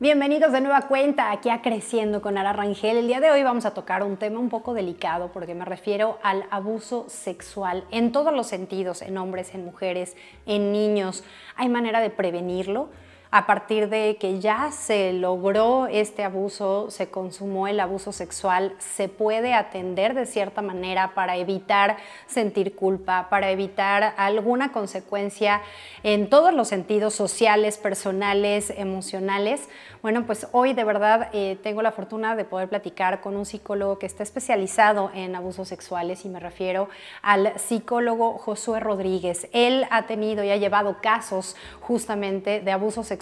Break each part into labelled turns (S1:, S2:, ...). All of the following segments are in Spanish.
S1: Bienvenidos de nueva cuenta aquí a Creciendo con Ara Rangel. El día de hoy vamos a tocar un tema un poco delicado porque me refiero al abuso sexual en todos los sentidos, en hombres, en mujeres, en niños. ¿Hay manera de prevenirlo? A partir de que ya se logró este abuso, se consumó el abuso sexual, se puede atender de cierta manera para evitar sentir culpa, para evitar alguna consecuencia en todos los sentidos sociales, personales, emocionales. Bueno, pues hoy de verdad tengo la fortuna de poder platicar con un psicólogo que está especializado en abusos sexuales y me refiero al psicólogo Josué Rodríguez. Él ha tenido y ha llevado casos justamente de abuso sexual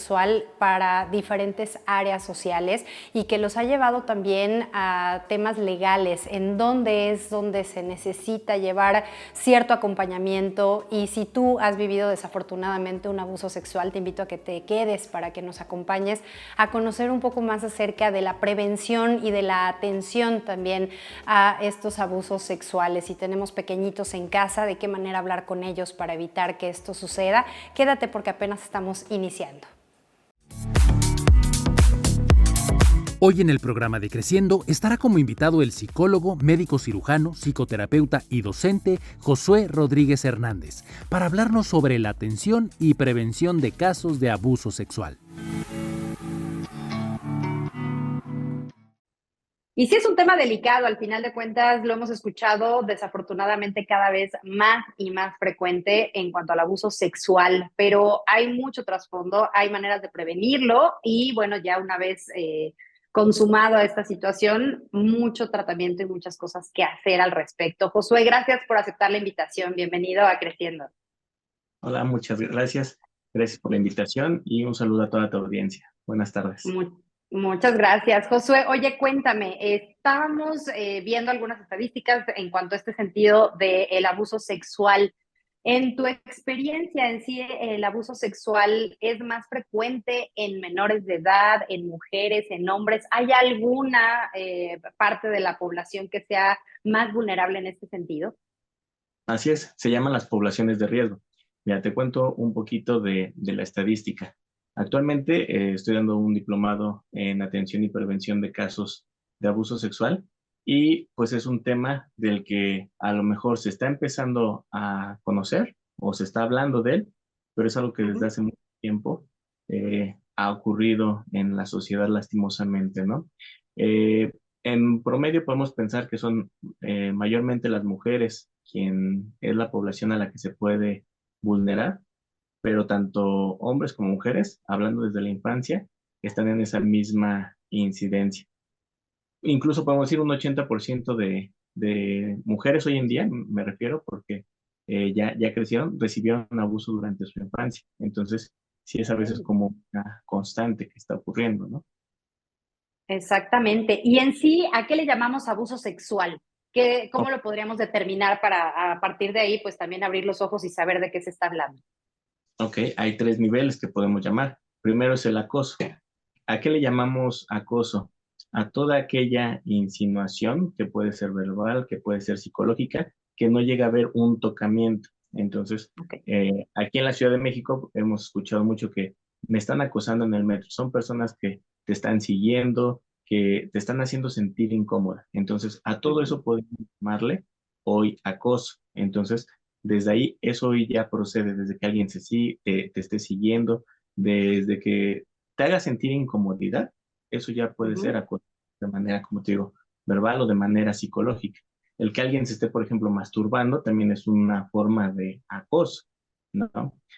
S1: para diferentes áreas sociales y que los ha llevado también a temas legales, en donde se necesita llevar cierto acompañamiento. Y si tú has vivido desafortunadamente un abuso sexual, te invito a que te quedes para que nos acompañes a conocer un poco más acerca de la prevención y de la atención también a estos abusos sexuales. Si tenemos pequeñitos en casa, de qué manera hablar con ellos para evitar que esto suceda. Quédate porque apenas estamos iniciando.
S2: Hoy en el programa de Creciendo estará como invitado el psicólogo, médico cirujano, psicoterapeuta y docente Josué Rodríguez Hernández para hablarnos sobre la atención y prevención de casos de abuso sexual.
S1: Y sí es un tema delicado, al final de cuentas lo hemos escuchado desafortunadamente cada vez más y más frecuente en cuanto al abuso sexual, pero hay mucho trasfondo, hay maneras de prevenirlo y bueno, ya una vez consumado esta situación, mucho tratamiento y muchas cosas que hacer al respecto. Josué, gracias por aceptar la invitación, bienvenido a Creciendo.
S3: Hola, muchas gracias. Gracias por la invitación y un saludo a toda tu audiencia. Buenas tardes.
S1: Muchas gracias, Josué. Oye, cuéntame, estábamos viendo algunas estadísticas en cuanto a este sentido del abuso sexual. En tu experiencia en sí, ¿el abuso sexual es más frecuente en menores de edad, en mujeres, en hombres? ¿Hay alguna parte de la población que sea más vulnerable en este sentido?
S3: Así es, se llaman las poblaciones de riesgo. Mira, te cuento un poquito de la estadística. Actualmente estoy dando un diplomado en atención y prevención de casos de abuso sexual y pues es un tema del que a lo mejor se está empezando a conocer o se está hablando de él, pero es algo que desde hace mucho tiempo ha ocurrido en la sociedad lastimosamente, ¿no? En promedio podemos pensar que son mayormente las mujeres quien es la población a la que se puede vulnerar, pero tanto hombres como mujeres, hablando desde la infancia, están en esa misma incidencia. Incluso podemos decir un 80% de mujeres hoy en día, me refiero, porque ya crecieron, recibieron abuso durante su infancia. Entonces, sí es a veces como una constante que está ocurriendo, ¿no?
S1: Exactamente. Y en sí, ¿a qué le llamamos abuso sexual? ¿Cómo lo podríamos determinar para a partir de ahí, pues también abrir los ojos y saber de qué se está hablando?
S3: Ok, hay tres niveles que podemos llamar. Primero es el acoso. ¿A qué le llamamos acoso? A toda aquella insinuación que puede ser verbal, que puede ser psicológica, que no llega a haber un tocamiento. Entonces,
S1: Okay.
S3: aquí en la Ciudad de México hemos escuchado mucho que me están acosando en el metro. Son personas que te están siguiendo, que te están haciendo sentir incómoda. Entonces, a todo eso podemos llamarle hoy acoso. Entonces, desde ahí, eso hoy ya procede, desde que alguien te esté siguiendo, desde que te haga sentir incomodidad, eso ya puede ser acoso de manera, como te digo, verbal o de manera psicológica. El que alguien se esté, por ejemplo, masturbando también es una forma de acoso, ¿no?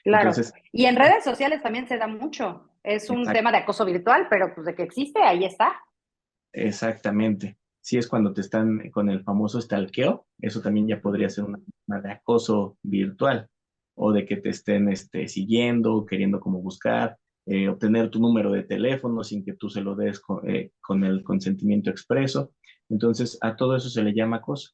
S1: Claro.
S3: Entonces,
S1: Y en redes sociales también se da mucho. Es un
S3: exact-
S1: tema de acoso virtual, pero pues de que existe, ahí está.
S3: exactamente. Si es cuando te están con el famoso stalkeo, eso también ya podría ser una forma de acoso virtual o de que te estén siguiendo, queriendo como buscar, obtener tu número de teléfono sin que tú se lo des con el consentimiento expreso. Entonces, a todo eso se le llama acoso.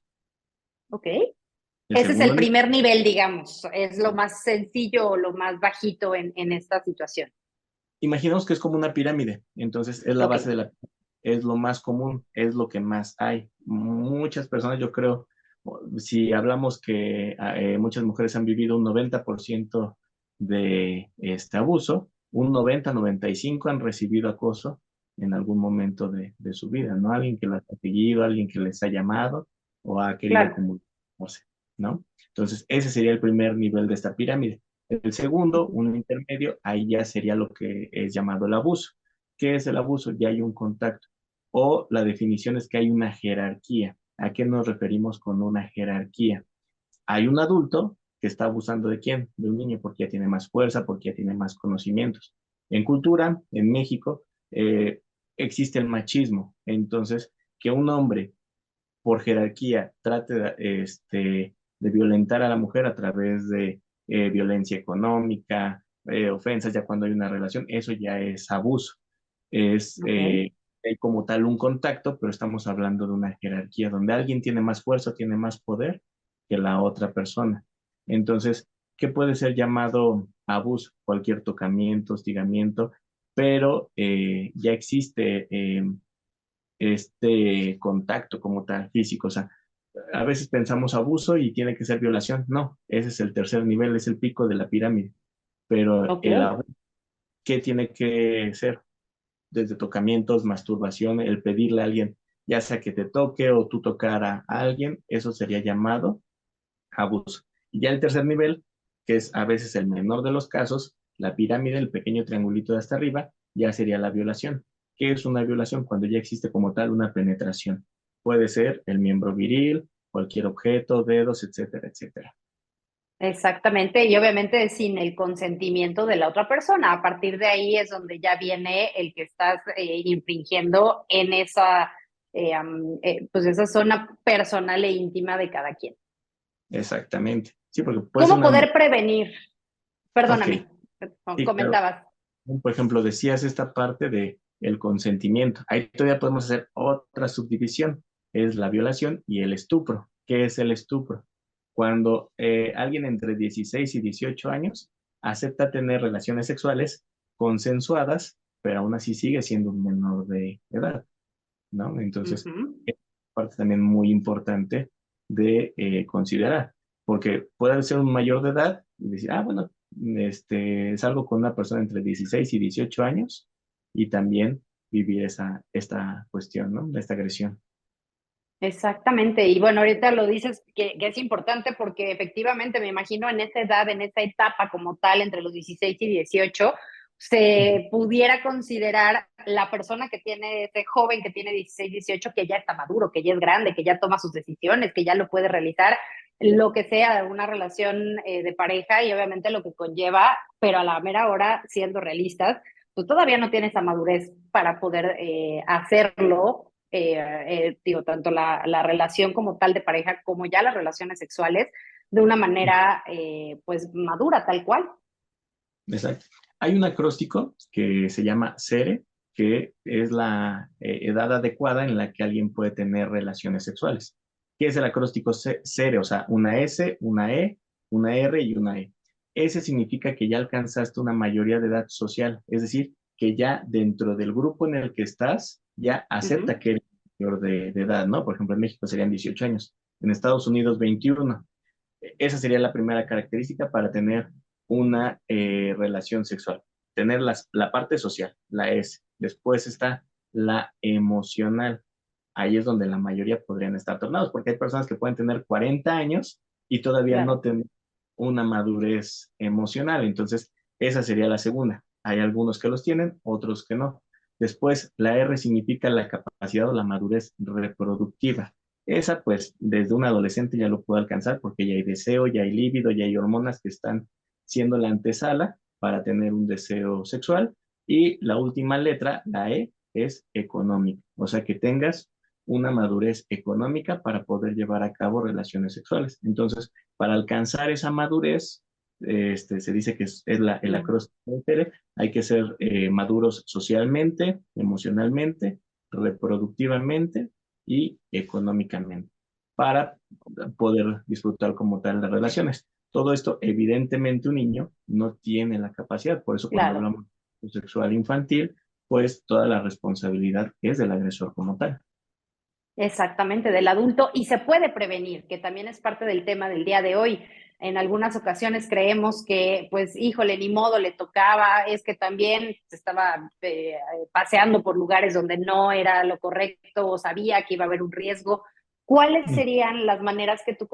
S1: Ok.
S3: El
S1: Ese es el
S3: segundo nivel,
S1: primer nivel, digamos. Es lo más sencillo o lo más bajito en esta situación.
S3: imaginemos que es como una pirámide, entonces es la
S1: Ok.
S3: base de la pirámide, es lo más común, es lo que más hay. Muchas personas, yo creo, si hablamos que muchas mujeres han vivido un 90% de este abuso, un 90-95 han recibido acoso en algún momento de su vida, ¿no? Alguien que las ha seguido, alguien que les ha llamado o ha querido
S1: Claro.
S3: comunicarse, ¿no? Entonces, ese sería el primer nivel de esta pirámide. El segundo, un intermedio, ahí ya sería lo que es llamado el abuso. ¿Qué es el abuso? Ya hay un contacto. O la definición es que hay una jerarquía. ¿A qué nos referimos con una jerarquía? Hay un adulto que está abusando de quién? De un niño porque ya tiene más fuerza, porque ya tiene más conocimientos. En cultura, en México, existe el machismo. Entonces, que un hombre por jerarquía trate de violentar a la mujer a través de violencia económica, ofensas ya cuando hay una relación, eso ya es abuso. Es
S1: Ok.
S3: hay como tal un contacto, pero estamos hablando de una jerarquía donde alguien tiene más fuerza, tiene más poder que la otra persona. Entonces, ¿qué puede ser llamado abuso? Cualquier tocamiento, hostigamiento, pero ya existe este contacto como tal físico. O sea, a veces pensamos abuso y tiene que ser violación. No, ese es el tercer nivel, es el pico de la pirámide. Pero
S1: Ok.
S3: el abuso, ¿qué tiene que ser? Desde tocamientos, masturbación, el pedirle a alguien, ya sea que te toque o tú tocar a alguien, eso sería llamado abuso. Y ya el tercer nivel, que es a veces el menor de los casos, la pirámide, el pequeño triangulito de hasta arriba, ya sería la violación. ¿Qué es una violación? Cuando ya existe como tal una penetración. Puede ser el miembro viril, cualquier objeto, dedos, etcétera, etcétera.
S1: Exactamente, y obviamente sin el consentimiento de la otra persona. A partir de ahí es donde ya viene el que estás infringiendo en esa, pues esa zona personal e íntima de cada quien.
S3: Exactamente. Sí, porque puede ser
S1: ¿Cómo
S3: una...
S1: poder prevenir?
S3: Ok,
S1: Perdóname,
S3: sí, claro.
S1: comentabas.
S3: Por ejemplo, decías esta parte de el consentimiento. Ahí todavía podemos hacer otra subdivisión. Es la violación y el estupro. ¿Qué es el estupro? Cuando alguien entre 16 y 18 años acepta tener relaciones sexuales consensuadas, pero aún así sigue siendo un menor de edad, ¿no? Entonces,
S1: Ujú.
S3: es parte también muy importante de considerar, porque puede ser un mayor de edad y decir, ah, bueno, salgo con una persona entre 16 y 18 años y también vivir esta cuestión, ¿no? Esta agresión.
S1: Exactamente, y bueno, ahorita lo dices que es importante porque efectivamente me imagino en esa edad, en esa etapa como tal, entre los 16 y 18,
S3: Ujú.
S1: se pudiera considerar la persona que tiene, ese joven que tiene 16, 18, que ya está maduro, que ya es grande, que ya toma sus decisiones, que ya lo puede realizar, lo que sea, una relación de pareja y obviamente lo que conlleva, pero a la mera hora, siendo realistas, pues todavía no tiene esa madurez para poder hacerlo digo, tanto la relación como tal de pareja como ya las relaciones sexuales de una manera pues madura, tal cual.
S3: Exacto. Hay un acróstico que se llama SERE, que es la edad adecuada en la que alguien puede tener relaciones sexuales. ¿Qué es el acróstico SERE? O sea, una S, una E, una R y una E. Ese significa que ya alcanzaste una mayoría de edad social, es decir, que ya dentro del grupo en el que estás, ya
S1: Uh -huh.
S3: acepta que eres mayor de edad, ¿no? Por ejemplo, en México serían 18 años, en Estados Unidos 21. Esa sería la primera característica para tener una relación sexual. Tener la parte social, la S. Después está la emocional. Ahí es donde la mayoría podrían estar tornados, porque hay personas que pueden tener 40 años y todavía no
S1: Claro.
S3: tener una madurez emocional. Entonces, esa sería la segunda. Hay algunos que los tienen, otros que no. Después, la R significa la capacidad o la madurez reproductiva. Esa, pues, desde un adolescente ya lo puede alcanzar porque ya hay deseo, ya hay líbido, ya hay hormonas que están siendo la antesala para tener un deseo sexual. Y la última letra, la E, es económica. O sea, que tengas una madurez económica para poder llevar a cabo relaciones sexuales. Entonces, para alcanzar esa madurez, se dice que es el
S1: Claro.
S3: acróstico de hay que ser maduros socialmente, emocionalmente, reproductivamente y económicamente para poder disfrutar como tal las relaciones. Todo esto, evidentemente, un niño no tiene la capacidad, por eso cuando
S1: Claro.
S3: hablamos de sexual infantil, pues toda la responsabilidad es del agresor como tal.
S1: Exactamente, del adulto y se puede prevenir, que también es parte del tema del día de hoy. en algunas ocasiones creemos que, pues, híjole, ni modo, le tocaba, es que también se estaba paseando por lugares donde no era lo correcto o sabía que iba a haber un riesgo. ¿Cuáles serían las maneras que tú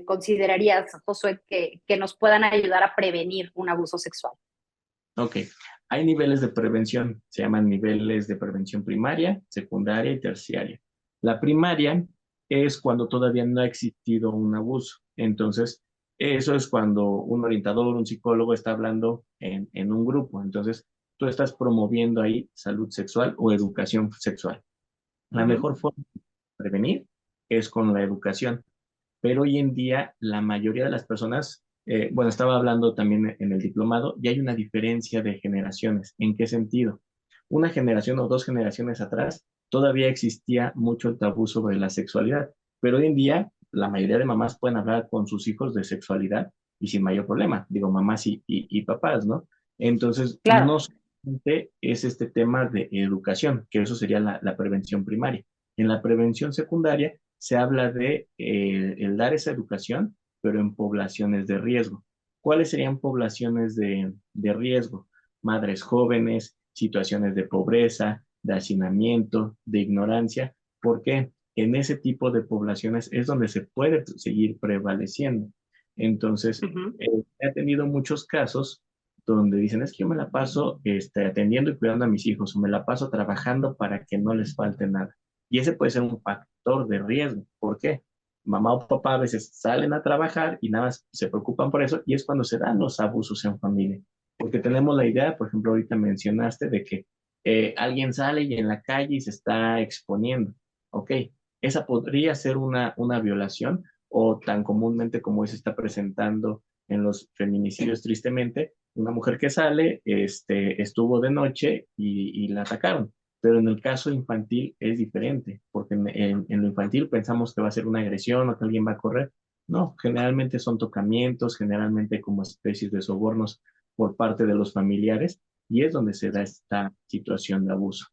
S1: considerarías, Josué, que nos puedan ayudar a prevenir un abuso sexual?
S3: Ok, hay niveles de prevención, se llaman niveles de prevención primaria, secundaria y terciaria. La primaria es cuando todavía no ha existido un abuso. Entonces, eso es cuando un orientador, un psicólogo está hablando en un grupo. Entonces, tú estás promoviendo ahí salud sexual o educación sexual. La mejor forma de prevenir es con la educación, pero hoy en día la mayoría de las personas, bueno, estaba hablando también en el diplomado, y hay una diferencia de generaciones. ¿En qué sentido? Una generación o dos generaciones atrás todavía existía mucho el tabú sobre la sexualidad, pero hoy en día la mayoría de mamás pueden hablar con sus hijos de sexualidad y sin mayor problema, digo mamás y papás, ¿no? Entonces,
S1: Claro.
S3: no solamente es este tema de educación, que eso sería la prevención primaria. En la prevención secundaria se habla de el dar esa educación, pero en poblaciones de riesgo. ¿Cuáles serían poblaciones de riesgo? Madres jóvenes, situaciones de pobreza, de hacinamiento, de ignorancia. ¿Por qué? En ese tipo de poblaciones es donde se puede seguir prevaleciendo. Entonces,
S1: Ujú.
S3: he tenido muchos casos donde dicen, es que yo me la paso atendiendo y cuidando a mis hijos, o me la paso trabajando para que no les falte nada. Y ese puede ser un factor de riesgo. ¿Por qué? Mamá o papá a veces salen a trabajar y nada más se preocupan por eso, y es cuando se dan los abusos en familia. Porque tenemos la idea, por ejemplo, ahorita mencionaste de que alguien sale y en la calle y se está exponiendo. Ok, esa podría ser una violación, o tan comúnmente como se está presentando en los feminicidios, tristemente, una mujer que sale, estuvo de noche y la atacaron. Pero en el caso infantil es diferente, porque en lo infantil pensamos que va a ser una agresión o que alguien va a correr. No, generalmente son tocamientos, generalmente como especies de sobornos por parte de los familiares, y es donde se da esta situación de abuso.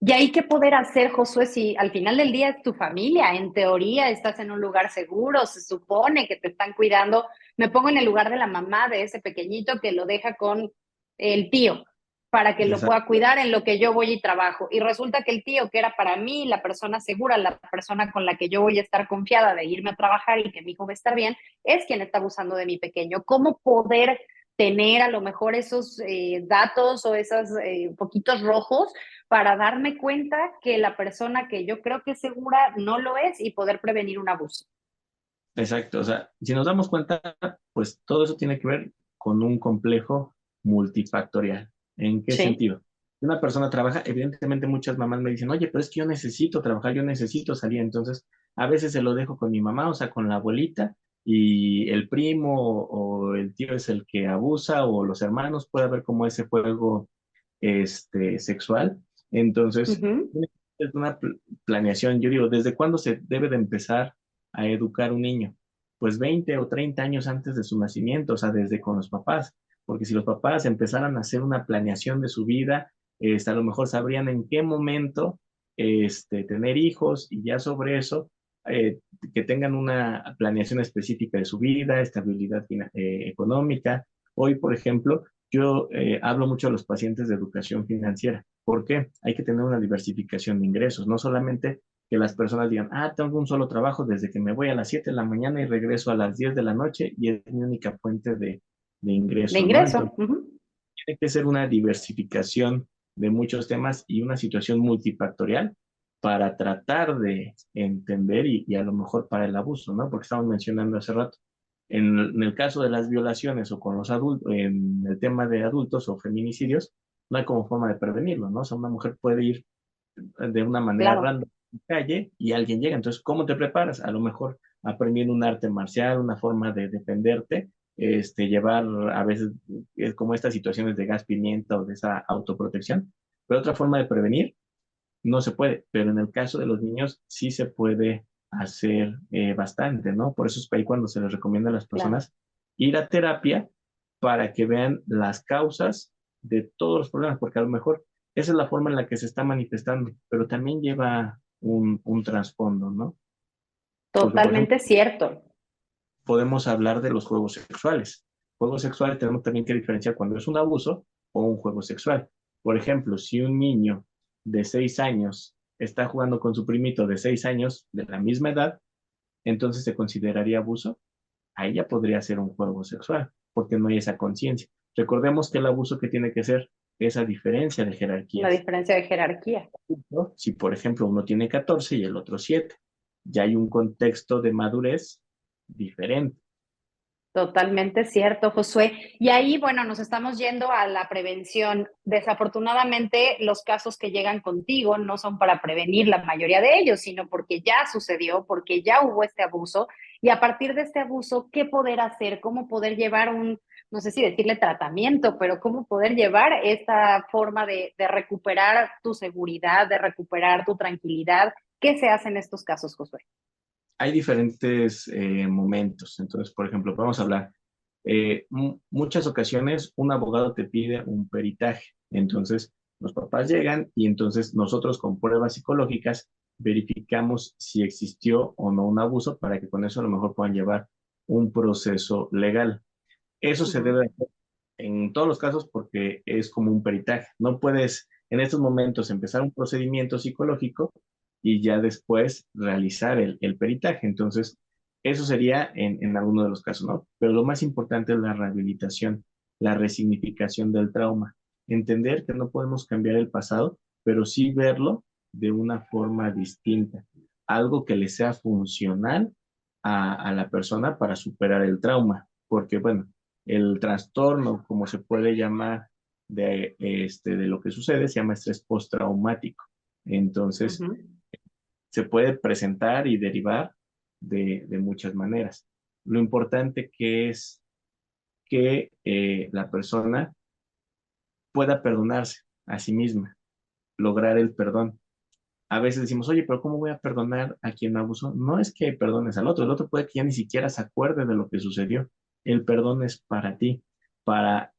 S1: ¿Y ahí qué poder hacer, Josué, si al final del día es tu familia? En teoría estás en un lugar seguro, se supone que te están cuidando. Me pongo en el lugar de la mamá de ese pequeñito que lo deja con el tío para que lo pueda cuidar en lo que yo voy y trabajo. Y resulta que el tío, que era para mí la persona segura, la persona con la que yo voy a estar confiada de irme a trabajar y que mi hijo va a estar bien, es quien está abusando de mi pequeño. ¿Cómo poder tener a lo mejor esos datos o esos poquitos rojos para darme cuenta que la persona que yo creo que es segura no lo es y poder prevenir un abuso?
S3: Exacto, o sea, si nos damos cuenta, pues todo eso tiene que ver con un complejo multifactorial. ¿En qué
S1: Sí.
S3: sentido? Una persona trabaja, evidentemente muchas mamás me dicen, oye, pero es que yo necesito trabajar, yo necesito salir, entonces a veces se lo dejo con mi mamá, o sea, con la abuelita, y el primo o el tío es el que abusa, o los hermanos, puede haber como ese juego sexual. Entonces,
S1: Ujú.
S3: es una planeación. Yo digo, ¿desde cuándo se debe de empezar a educar un niño? Pues 20 o 30 años antes de su nacimiento, o sea, desde con los papás. Porque si los papás empezaran a hacer una planeación de su vida, a lo mejor sabrían en qué momento tener hijos, y ya sobre eso, eh, que tengan una planeación específica de su vida, estabilidad económica. Hoy, por ejemplo, yo hablo mucho a los pacientes de educación financiera. ¿Por qué? Hay que tener una diversificación de ingresos, no solamente que las personas digan, tengo un solo trabajo desde que me voy a las 7 de la mañana y regreso a las 10 de la noche y es mi única fuente de
S1: De
S3: ingreso, ¿no?
S1: ingreso.
S3: Entonces,
S1: Ujú.
S3: tiene que ser una diversificación de muchos temas y una situación multifactorial para tratar de entender y a lo mejor para el abuso, ¿no? Porque estamos mencionando hace rato. En el caso de las violaciones o con los adultos, en el tema de adultos o feminicidios, no hay como forma de prevenirlo, ¿no? O sea, una mujer puede ir de una manera
S1: Claro.
S3: random en la calle y alguien llega. Entonces, ¿cómo te preparas? A lo mejor aprendiendo un arte marcial, una forma de defenderte, llevar a veces como estas situaciones de gas pimienta o de esa autoprotección. Pero otra forma de prevenir no se puede, pero en el caso de los niños sí se puede hacer bastante, ¿no? Por eso es ahí cuando se les recomienda a las
S1: Claro.
S3: personas ir a terapia para que vean las causas de todos los problemas, porque a lo mejor esa es la forma en la que se está manifestando, pero también lleva un trasfondo, ¿no? Porque, por ejemplo,
S1: Totalmente cierto.
S3: podemos hablar de los juegos sexuales. Juego sexual tenemos también que diferenciar cuando es un abuso o un juego sexual. Por ejemplo, si un niño de 6 años está jugando con su primito de 6 años de la misma edad, entonces se consideraría abuso. Ahí ya podría ser un juego sexual, porque no hay esa conciencia. Recordemos que el abuso que tiene que ser esa diferencia de
S1: La
S3: jerarquías,
S1: diferencia de jerarquía.
S3: ¿no? Si, por ejemplo, uno tiene 14 y el otro 7, ya hay un contexto de madurez diferente.
S1: Totalmente cierto, Josué. Y ahí, bueno, nos estamos yendo a la prevención. Desafortunadamente, los casos que llegan contigo no son para prevenir la mayoría de ellos, sino porque ya sucedió, porque ya hubo este abuso. Y a partir de este abuso, ¿qué poder hacer? ¿Cómo poder llevar un, no sé si decirle tratamiento, pero cómo poder llevar esta forma de recuperar tu seguridad, de recuperar tu tranquilidad? ¿Qué se hace en estos casos, Josué?
S3: Hay diferentes momentos. Entonces, por ejemplo, vamos a hablar. Muchas ocasiones un abogado te pide un peritaje. Entonces, los papás llegan y entonces nosotros con pruebas psicológicas verificamos si existió o no un abuso para que con eso a lo mejor puedan llevar un proceso legal. Eso se
S1: Ujú.
S3: debe hacer en todos los casos porque es como un peritaje. No puedes en estos momentos empezar un procedimiento psicológico y ya después realizar el peritaje. Entonces, eso sería en alguno de los casos, ¿no? Pero lo más importante es la rehabilitación, la resignificación del trauma. Entender que no podemos cambiar el pasado, pero sí verlo de una forma distinta. Algo que le sea funcional a la persona para superar el trauma. Porque, bueno, el trastorno, como se puede llamar, de lo que sucede, se llama estrés postraumático. Entonces,
S1: Ujú.
S3: se puede presentar y derivar de muchas maneras. Lo importante que es que la persona pueda perdonarse a sí misma, lograr el perdón. A veces decimos, oye, pero ¿cómo voy a perdonar a quien me abusó? No es que perdones al otro, el otro puede que ya ni siquiera se acuerde de lo que sucedió. El perdón es para ti, para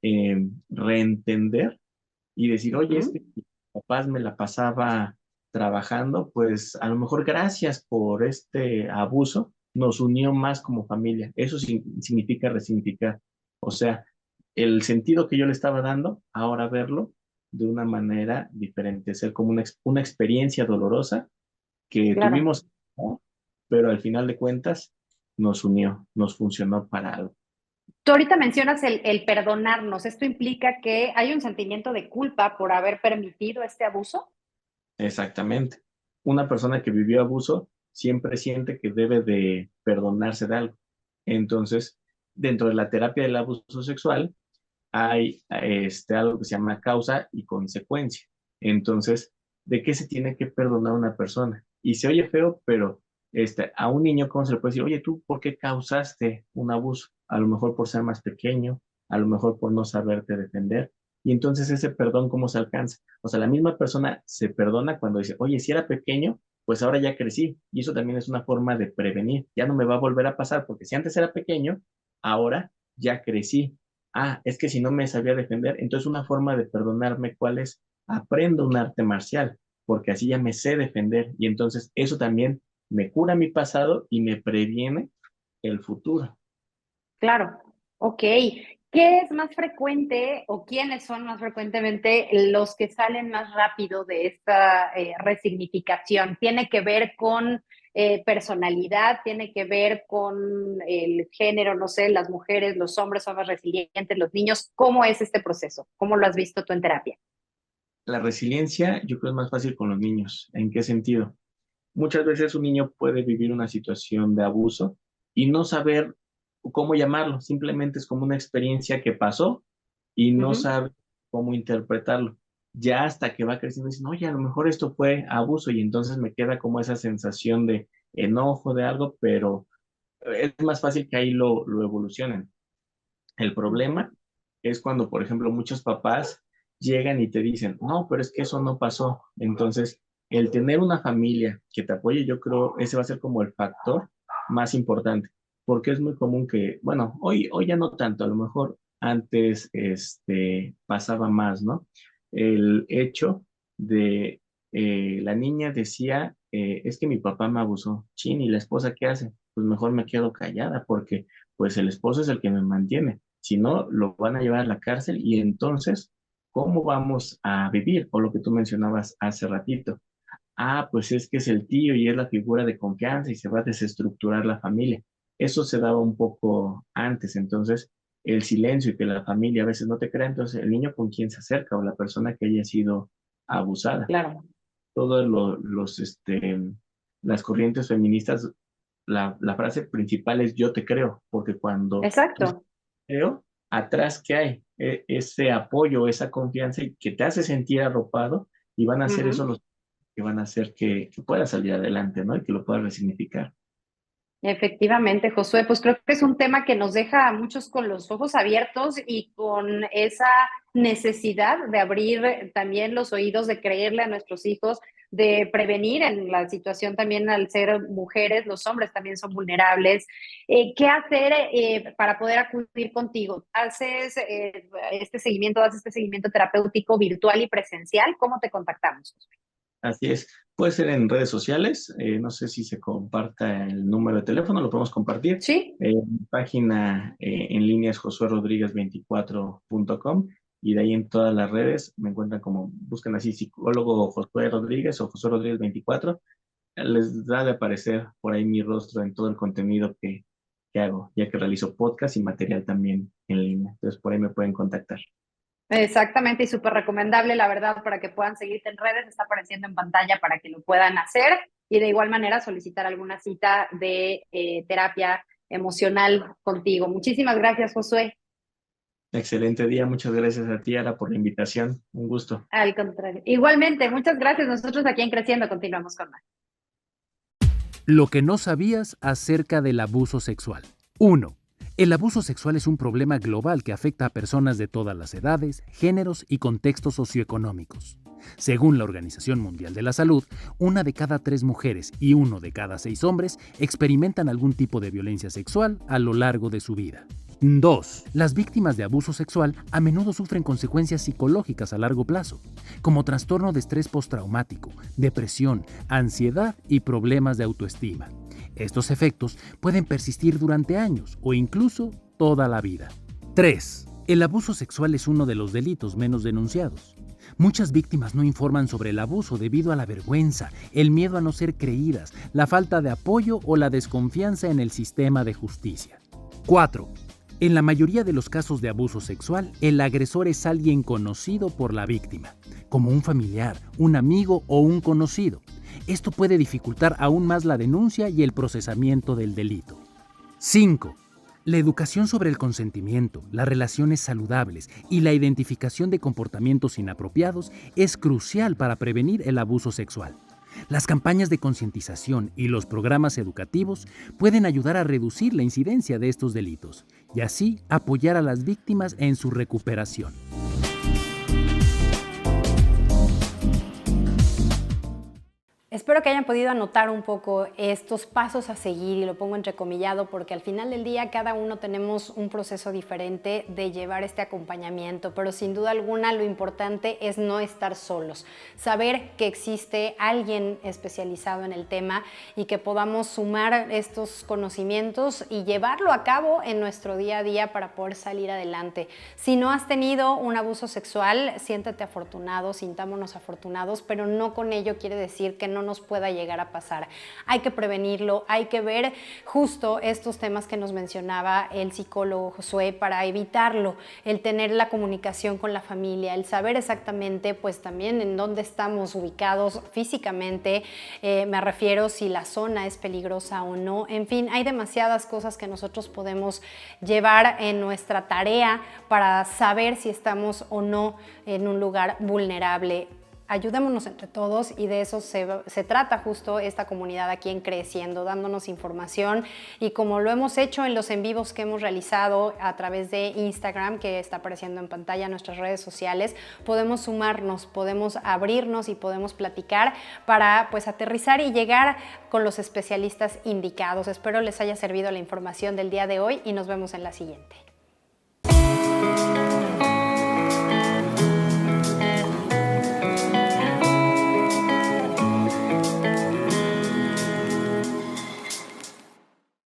S3: reentender y decir, oye, es
S1: Ujú.
S3: que mi papás me la pasaba trabajando, pues a lo mejor gracias por este abuso nos unió más como familia. Eso significa resignificar. O sea, el sentido que yo le estaba dando, ahora verlo de una manera diferente, ser como una experiencia dolorosa que
S1: Claro.
S3: tuvimos, ¿no? Pero al final de cuentas nos unió, nos funcionó para algo.
S1: Tú ahorita mencionas el perdonarnos. ¿Esto implica que hay un sentimiento de culpa por haber permitido este abuso?
S3: Exactamente. Una persona que vivió abuso siempre siente que debe de perdonarse de algo. Entonces, dentro de la terapia del abuso sexual hay algo que se llama causa y consecuencia. Entonces, ¿de qué se tiene que perdonar una persona? Y se oye feo, pero a un niño, ¿cómo se le puede decir? Oye, ¿tú por qué causaste un abuso? A lo mejor por ser más pequeño, a lo mejor por no saberte defender. Y entonces ese perdón, ¿cómo se alcanza? O sea, la misma persona se perdona cuando dice, oye, si era pequeño, pues ahora ya crecí. Y eso también es una forma de prevenir. Ya no me va a volver a pasar, porque si antes era pequeño, ahora ya crecí. Ah, es que si no me sabía defender, entonces una forma de perdonarme, ¿cuál es? Aprendo un arte marcial, porque así ya me sé defender y entonces eso también me cura mi pasado y me previene el futuro.
S1: Claro. Ok. ¿Qué es más frecuente o quiénes son más frecuentemente los que salen más rápido de esta resignificación? ¿Tiene que ver con personalidad? ¿Tiene que ver con el género? No sé, las mujeres, los hombres son más resilientes, los niños. ¿Cómo es este proceso? ¿Cómo lo has visto tú en terapia?
S3: La resiliencia yo creo es más fácil con los niños. ¿En qué sentido? Muchas veces un niño puede vivir una situación de abuso y no saber cómo llamarlo, simplemente es como una experiencia que pasó y no
S1: Ujú.
S3: sabe cómo interpretarlo. Ya hasta que va creciendo, dicen, oye, a lo mejor esto fue abuso y entonces me queda como esa sensación de enojo de algo, pero es más fácil que ahí lo evolucionen. El
S1: Ujú.
S3: problema es cuando, por ejemplo, muchos papás llegan y te dicen, no, pero es que eso no pasó. Entonces, el tener una familia que te apoye, yo creo, ese va a ser como el factor más importante, porque es muy común que, bueno, hoy ya no tanto, a lo mejor antes pasaba más, ¿no? El hecho de la niña decía, es que mi papá me abusó, chin, ¿y la esposa qué hace? pues mejor me quedo callada porque pues el esposo es el que me mantiene. Si no, lo van a llevar a la cárcel y entonces, ¿cómo vamos a vivir? O lo que tú mencionabas hace ratito. Ah, pues es que es el tío y es la figura de confianza y se va a desestructurar la familia. Eso se daba un poco antes, entonces el silencio y que la familia a veces no te crea, entonces el niño con quien se acerca o la persona que haya sido abusada.
S1: Claro.
S3: Todos las corrientes feministas, la frase principal es yo te creo, porque cuando tú
S1: Exacto.
S3: creo, atrás que hay ese apoyo, esa confianza y que te hace sentir arropado y van a hacer eso
S1: Ujú.
S3: los que van a hacer que puedas salir adelante, ¿no? Y que lo puedas resignificar.
S1: Efectivamente, Josué, pues creo que es un tema que nos deja a muchos con los ojos abiertos y con esa necesidad de abrir también los oídos, de creerle a nuestros hijos, de prevenir en la situación también al ser mujeres, los hombres también son vulnerables. ¿Qué hacer para poder acudir contigo? ¿Haces este seguimiento terapéutico virtual y presencial? ¿Cómo te contactamos?
S3: Así es. Puede ser en redes sociales, no sé si se comparta el número de teléfono, lo podemos compartir.
S1: Sí.
S3: Mi página en línea es josuerodriguez24.com y de ahí en todas las redes me encuentran como, buscan así psicólogo Josué Rodríguez o Josué Rodríguez 24. Les da de aparecer por ahí mi rostro en todo el contenido que hago, ya que realizo podcast y material también en línea. Entonces por ahí me pueden contactar.
S1: Exactamente, y súper recomendable, la verdad, para que puedan seguirte en redes, está apareciendo en pantalla para que lo puedan hacer y de igual manera solicitar alguna cita de terapia emocional contigo. Muchísimas gracias, Josué.
S3: Excelente día, muchas gracias a ti, Ara, por la invitación. Un gusto.
S1: Al contrario. Igualmente, muchas gracias. Nosotros aquí en Creciendo continuamos con más.
S2: Lo que no sabías acerca del abuso sexual. 1. El abuso sexual es un problema global que afecta a personas de todas las edades, géneros y contextos socioeconómicos. Según la Organización Mundial de la Salud, 1 de cada 3 mujeres y 1 de cada 6 hombres experimentan algún tipo de violencia sexual a lo largo de su vida. 2. Las víctimas de abuso sexual a menudo sufren consecuencias psicológicas a largo plazo, como trastorno de estrés postraumático, depresión, ansiedad y problemas de autoestima. Estos efectos pueden persistir durante años o incluso toda la vida. 3. El abuso sexual es uno de los delitos menos denunciados. Muchas víctimas no informan sobre el abuso debido a la vergüenza, el miedo a no ser creídas, la falta de apoyo o la desconfianza en el sistema de justicia. 4. En la mayoría de los casos de abuso sexual, el agresor es alguien conocido por la víctima, como un familiar, un amigo o un conocido. Esto puede dificultar aún más la denuncia y el procesamiento del delito. 5. La educación sobre el consentimiento, las relaciones saludables y la identificación de comportamientos inapropiados es crucial para prevenir el abuso sexual. Las campañas de concientización y los programas educativos pueden ayudar a reducir la incidencia de estos delitos y así apoyar a las víctimas en su recuperación.
S1: Espero que hayan podido anotar un poco estos pasos a seguir y lo pongo entrecomillado porque al final del día cada uno tenemos un proceso diferente de llevar este acompañamiento, pero sin duda alguna lo importante es no estar solos, saber que existe alguien especializado en el tema y que podamos sumar estos conocimientos y llevarlo a cabo en nuestro día a día para poder salir adelante. Si no has tenido un abuso sexual, siéntete afortunado, sintámonos afortunados, pero no con ello quiere decir que no nos pueda llegar a pasar. Hay que prevenirlo, hay que ver justo estos temas que nos mencionaba el psicólogo Josué para evitarlo, el tener la comunicación con la familia, el saber exactamente pues también en dónde estamos ubicados físicamente, me refiero si la zona es peligrosa o no, en fin, hay demasiadas cosas que nosotros podemos llevar en nuestra tarea para saber si estamos o no en un lugar vulnerable. Ayudémonos entre todos y de eso se trata justo esta comunidad aquí en Creciendo, dándonos información y como lo hemos hecho en los en vivos que hemos realizado a través de Instagram, que está apareciendo en pantalla en nuestras redes sociales, podemos sumarnos, podemos abrirnos y podemos platicar para pues aterrizar y llegar con los especialistas indicados. Espero les haya servido la información del día de hoy y nos vemos en la siguiente.